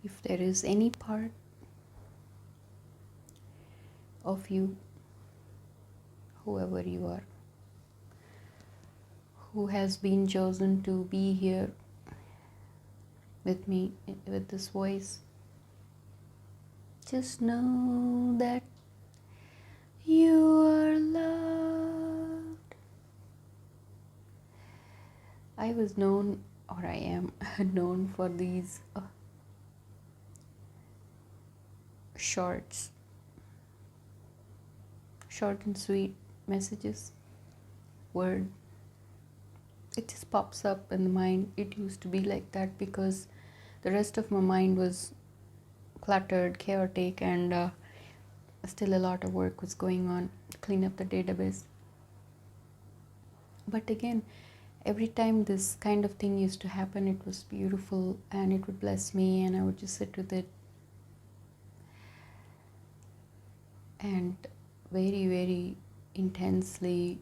If there is any part of you, whoever you are, who has been chosen to be here with me, with this voice, just know that you are loved. I was known, or I am known for these shorts, short and sweet messages, word. It just pops up in the mind. It used to be like that because the rest of my mind was cluttered, chaotic, and still a lot of work was going on to clean up the database. But again, every time this kind of thing used to happen, it was beautiful and it would bless me, and I would just sit with it and very, very intensely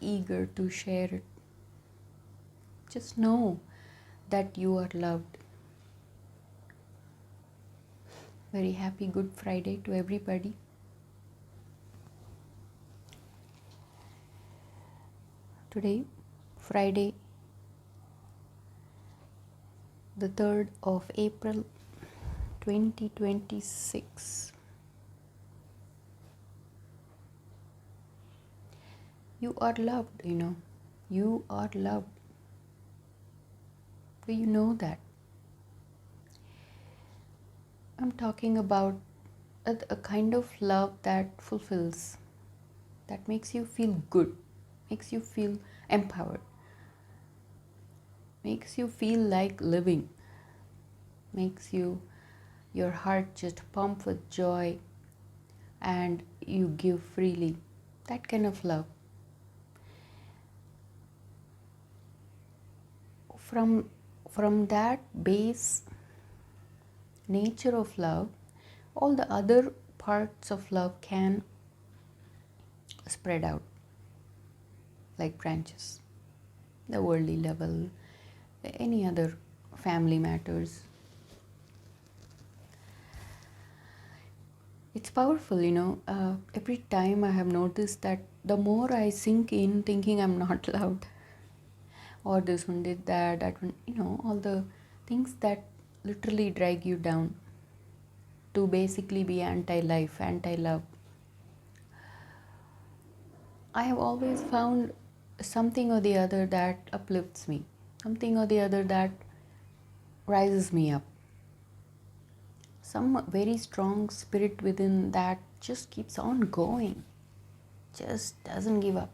eager to share it. Just know that you are loved. Very happy Good Friday to everybody. Today, Friday, the 3rd of April 2026. You are loved, You are loved. Do you know that? I'm talking about a kind of love that fulfills, that makes you feel good, makes you feel empowered, makes you feel like living, makes your heart just pump with joy and you give freely. That kind of love. From that base nature of love, all the other parts of love can spread out like branches. The worldly level, any other family matters. It's powerful, every time I have noticed that the more I sink in thinking I'm not loved, or this one did that, that one, all the things that literally drag you down to basically be anti-life, anti-love. I have always found something or the other that uplifts me, something or the other that rises me up. Some very strong spirit within that just keeps on going, just doesn't give up.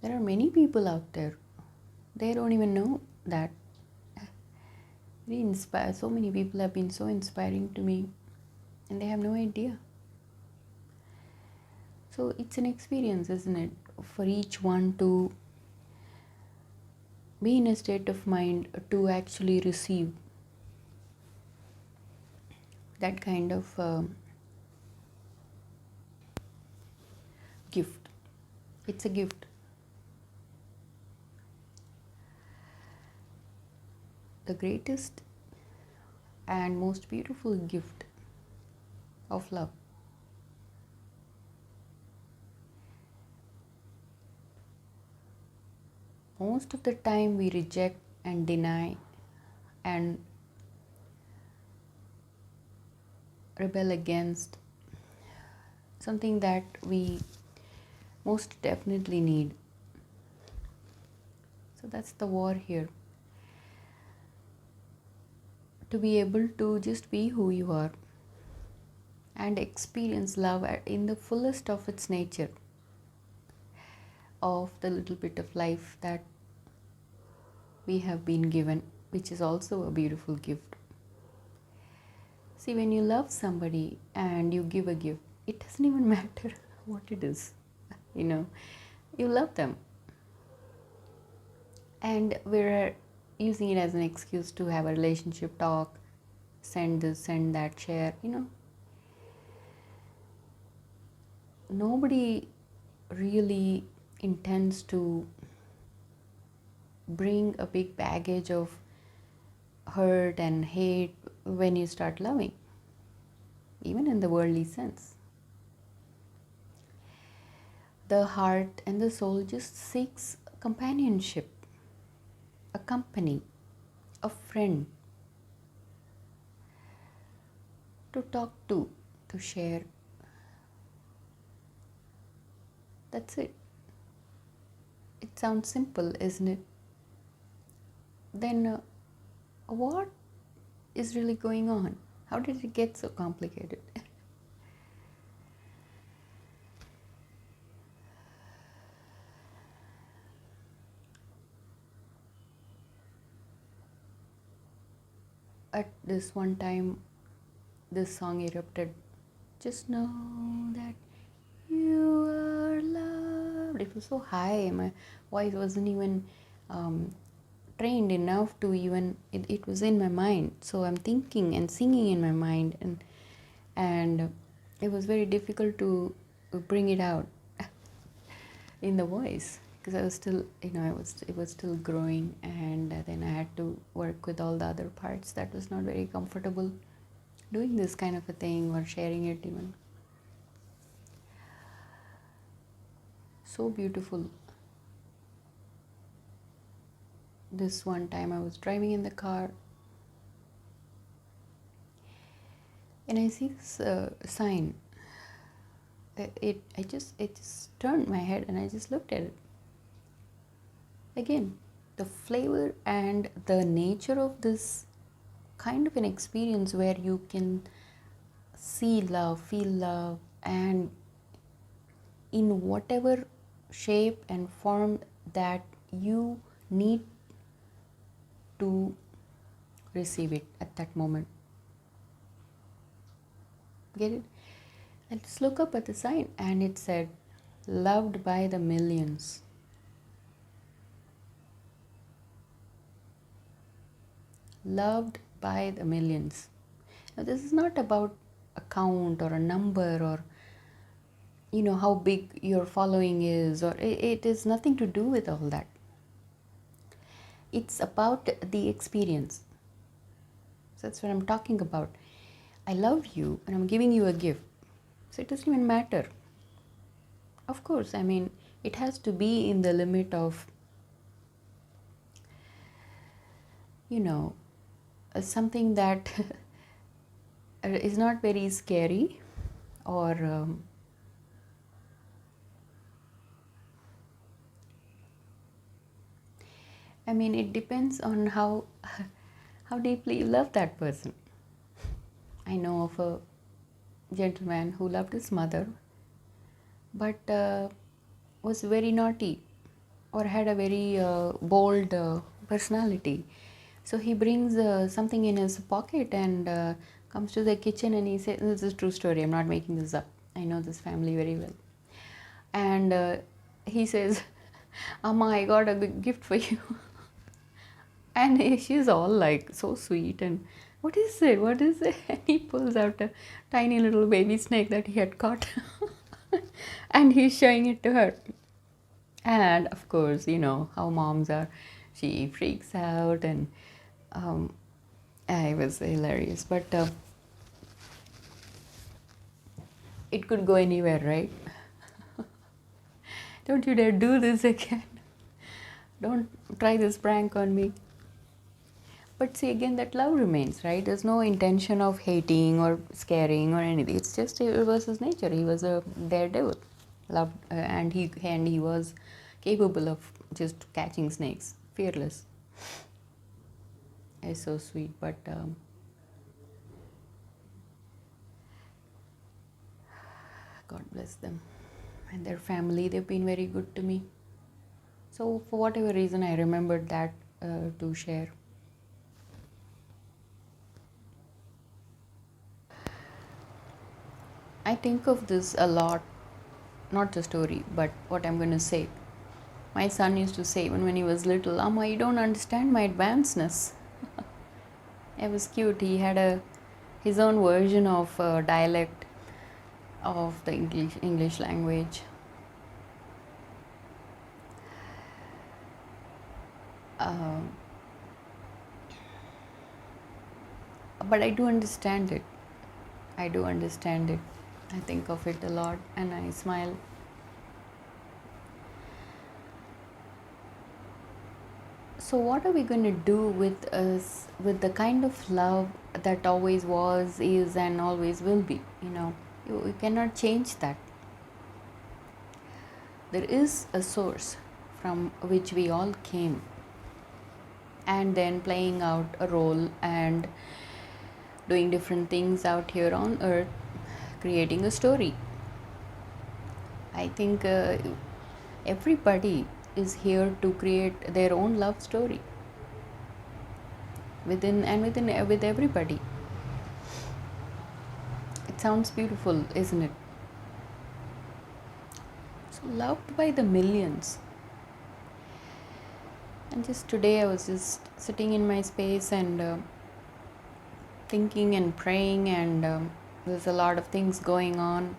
There are many people out there, they don't even know that. Very inspired. So many people have been so inspiring to me, and they have no idea. So it's an experience, isn't it, for each one to be in a state of mind to actually receive that kind of gift. It's a gift. The greatest and most beautiful gift of love. Most of the time we reject and deny and rebel against something that we most definitely need. So that's the war here. To be able to just be who you are and experience love in the fullest of its nature, of the little bit of life that we have been given, which is also a beautiful gift. See, when you love somebody and you give a gift, it doesn't even matter what it is, you love them. And we're using it as an excuse to have a relationship talk, send this, send that, share, Nobody really intends to bring a big baggage of hurt and hate when you start loving, even in the worldly sense. The heart and the soul just seeks companionship, a company, a friend to talk to share. That's it. It sounds simple, isn't it? Then what is really going on? How did it get so complicated? At this one time, this song erupted. Just know that you are loved. It was so high. My voice wasn't even trained enough to even. It was in my mind. So I'm thinking and singing in my mind, and it was very difficult to bring it out in the voice because I was still, it was still growing, and then I had to work with all the other parts. That was not very comfortable doing this kind of a thing or sharing it even. So beautiful. This one time I was driving in the car and I see this sign. It just turned my head and I just looked at it. Again, the flavor and the nature of this kind of an experience where you can see love, feel love, and in whatever shape and form that you need to receive it at that moment. Get it? I just look up at the sign and it said, loved by the millions. Loved by the millions. Now, this is not about a count or a number or how big your following is, or it is nothing to do with all that. It's about the experience. So that's what I'm talking about. I love you and I'm giving you a gift. So it doesn't even matter. Of course, it has to be in the limit of, something that is not very scary or it depends on how deeply you love that person. I know of a gentleman who loved his mother but was very naughty or had a very bold personality. So he brings something in his pocket and comes to the kitchen and he says, this is a true story, I'm not making this up, I know this family very well. And he says, Amma, I got a big gift for you. And she's all like so sweet and what is it? And he pulls out a tiny little baby snake that he had caught and he's showing it to her. And of course, how moms are. She freaks out and it was hilarious. But it could go anywhere, right? Don't you dare do this again. Don't try this prank on me. But see, again, that love remains, right? There's no intention of hating or scaring or anything. It's just it was his nature. He was a daredevil, loved, and he was capable of just catching snakes, fearless. It's so sweet, but God bless them and their family. They've been very good to me. So for whatever reason, I remembered that to share. I think of this a lot, not the story, but what I'm going to say. My son used to say even when he was little, Amma, you don't understand my advancedness. It was cute. He had his own version of dialect of the English language. Uh, but I do understand it. I do understand it. I think of it a lot and I smile. So, what are we going to do with us, with the kind of love that always was, is, and always will be? You cannot change that. There is a source from which we all came, and then playing out a role and doing different things out here on earth, creating a story. I think everybody is here to create their own love story with everybody. It sounds beautiful, isn't it? So loved by the millions. And just today I was just sitting in my space and thinking and praying, and there's a lot of things going on.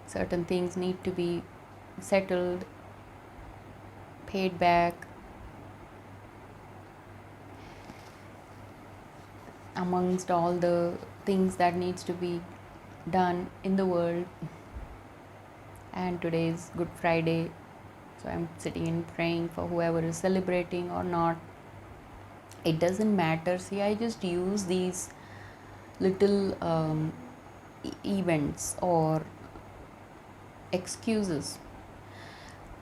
Certain things need to be settled, paid back, amongst all the things that needs to be done in the world. And today is Good Friday, so I'm sitting and praying for whoever is celebrating or not. It doesn't matter. See, I just use these little events or excuses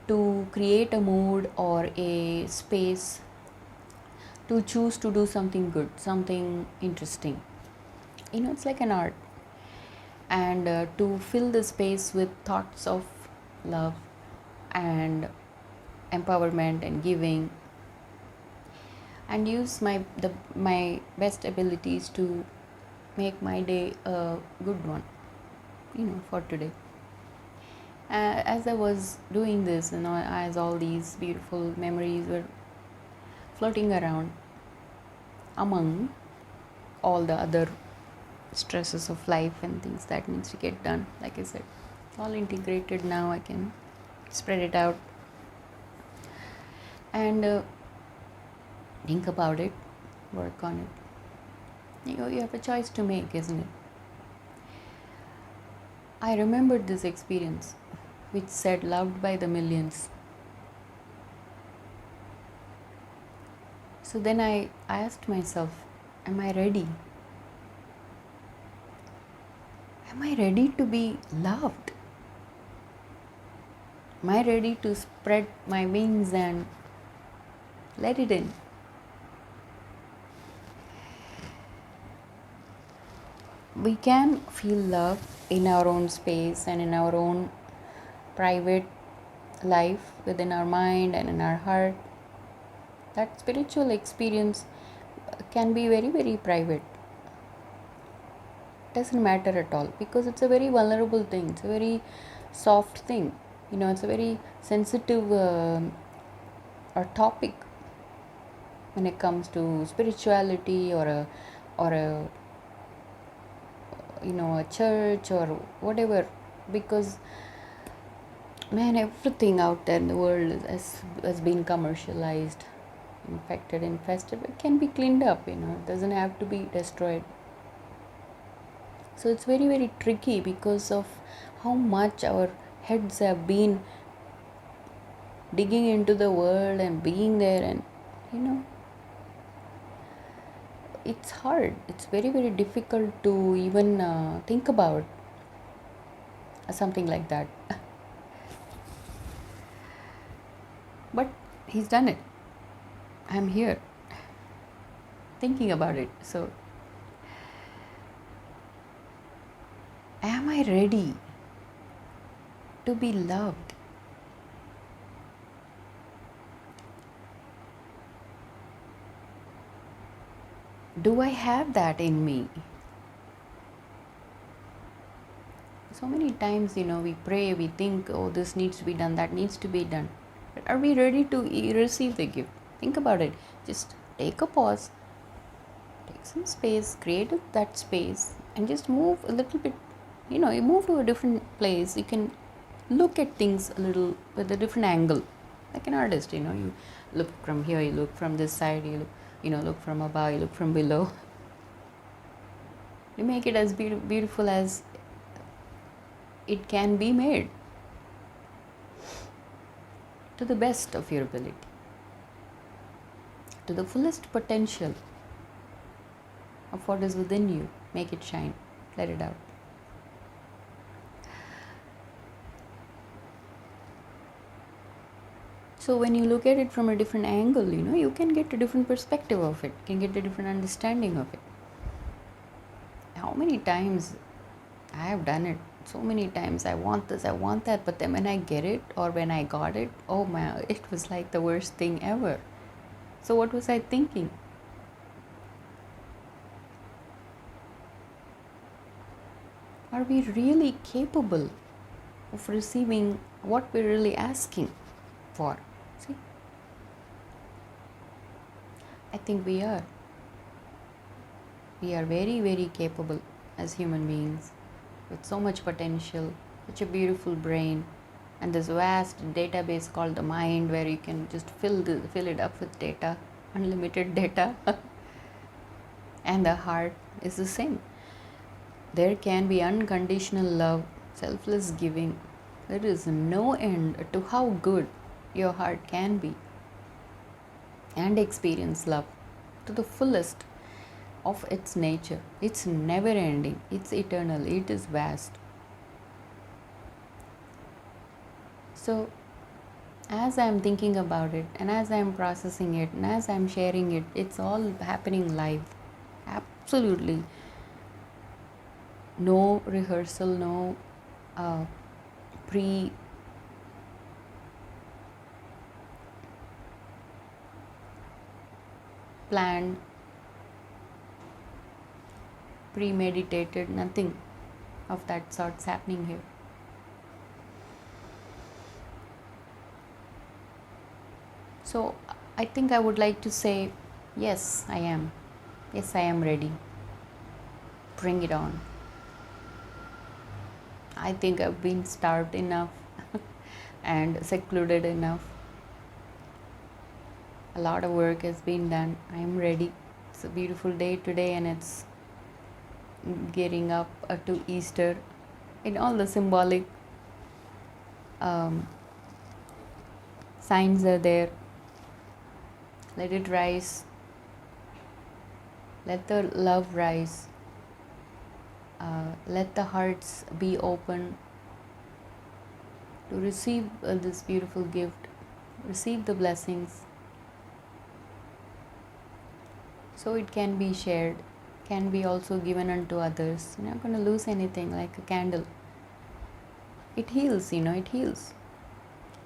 to create a mood or a space to choose to do something good, something interesting. It's like an art. And to fill the space with thoughts of love and empowerment and giving, and use my best abilities to make my day a good one, for today. As I was doing this, as all these beautiful memories were floating around among all the other stresses of life and things that needs to get done, like I said, all integrated now, I can spread it out and think about it, work on it. You have a choice to make, isn't it? I remembered this experience which said loved by the millions. So then I asked myself, am I ready? Am I ready to be loved? Am I ready to spread my wings and let it in? We can feel love in our own space and in our own private life, within our mind and in our heart. That spiritual experience can be very, very private. Doesn't matter at all, because it's a very vulnerable thing. It's a very soft thing. It's a very sensitive topic when it comes to spirituality or a a church or whatever, because man, everything out there in the world has been commercialized, infested. It can be cleaned up, it doesn't have to be destroyed. So it's very, very tricky because of how much our heads have been digging into the world and being there, and it's hard. It's very, very difficult to even think about something like that. But he's done it. I'm here thinking about it. So am I ready to be loved? Do I have that in me? So many times, we pray, we think, oh, this needs to be done, that needs to be done. But are we ready to receive the gift? Think about it. Just take a pause, take some space, create that space, and just move a little bit. You move to a different place. You can look at things a little with a different angle. Like an artist, you look from here, you look from this side, look from above, you look from below. You make it as beautiful as it can be made, to the best of your ability, to the fullest potential of what is within you. Make it shine, let it out. So when you look at it from a different angle, you can get a different perspective of it, can get a different understanding of it. How many times I have done it, so many times. I want this, I want that, but then when I get it, or when I got it, oh my, it was like the worst thing ever. So what was I thinking? Are we really capable of receiving what we're really asking for? See, I think we are. We are very, very capable as human beings, with so much potential, such a beautiful brain, and this vast database called the mind, where you can just fill it up with data, unlimited data. And the heart is the same. There can be unconditional love, selfless giving. There is no end to how good your heart can be, and experience love to the fullest of its nature. It's never ending, it's eternal, it is vast. So as I'm thinking about it, and as I'm processing it, and as I'm sharing it, it's all happening live. Absolutely no rehearsal, no pre planned, premeditated, nothing of that sort's happening here. So I think I would like to say, yes, I am. Yes, I am ready. Bring it on. I think I've been starved enough and secluded enough. A lot of work has been done. I am ready. It's a beautiful day today, and it's getting up to Easter, in all the symbolic signs are there. Let it rise. Let the love rise. Let the hearts be open to receive this beautiful gift, receive the blessings, so it can be shared, can be also given unto others. You're not going to lose anything, like a candle. It heals, it heals.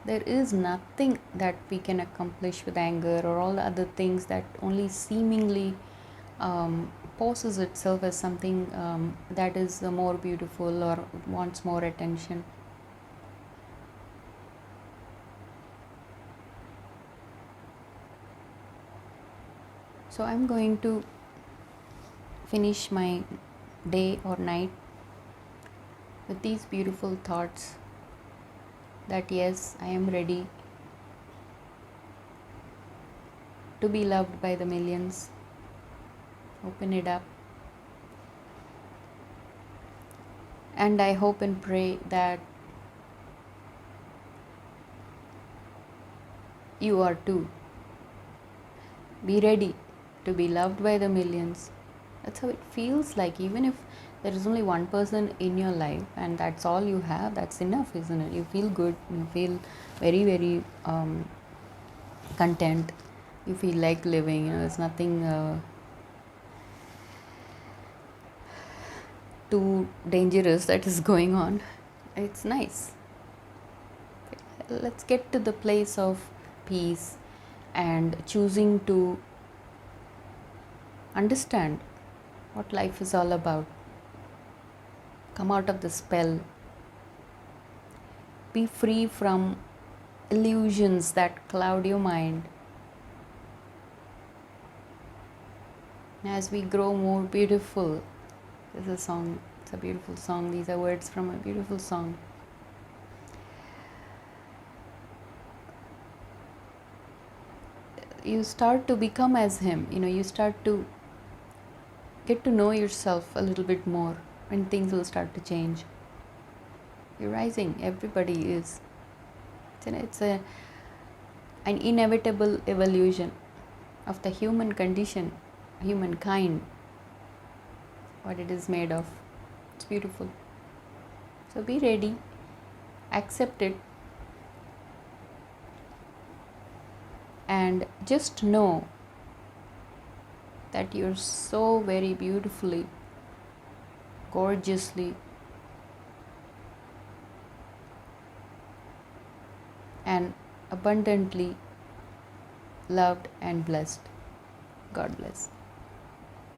There is nothing that we can accomplish with anger or all the other things that only seemingly poses itself as something that is more beautiful or wants more attention. So I'm going to finish my day or night with these beautiful thoughts, that yes, I am ready to be loved by the millions. Open it up. And I hope and pray that you are too. Be ready to be loved by the millions. That's how it feels like. Even if there is only one person in your life and that's all you have, that's enough, isn't it? You feel good, you feel very, very content, you feel like living, there's nothing too dangerous that is going on. It's nice. Let's get to the place of peace and choosing to understand what life is all about. Come out of the spell. Be free from illusions that cloud your mind. As we grow more beautiful, this is a song, it's a beautiful song, these are words from a beautiful song. you start to become as him. You start to get to know yourself a little bit more, and things will start to change. You're rising. Everybody is. It's an inevitable evolution of the human condition, humankind, what it is made of. It's beautiful. So be ready, accept it, and just know that you're so very beautifully, gorgeously, and abundantly loved and blessed. God bless.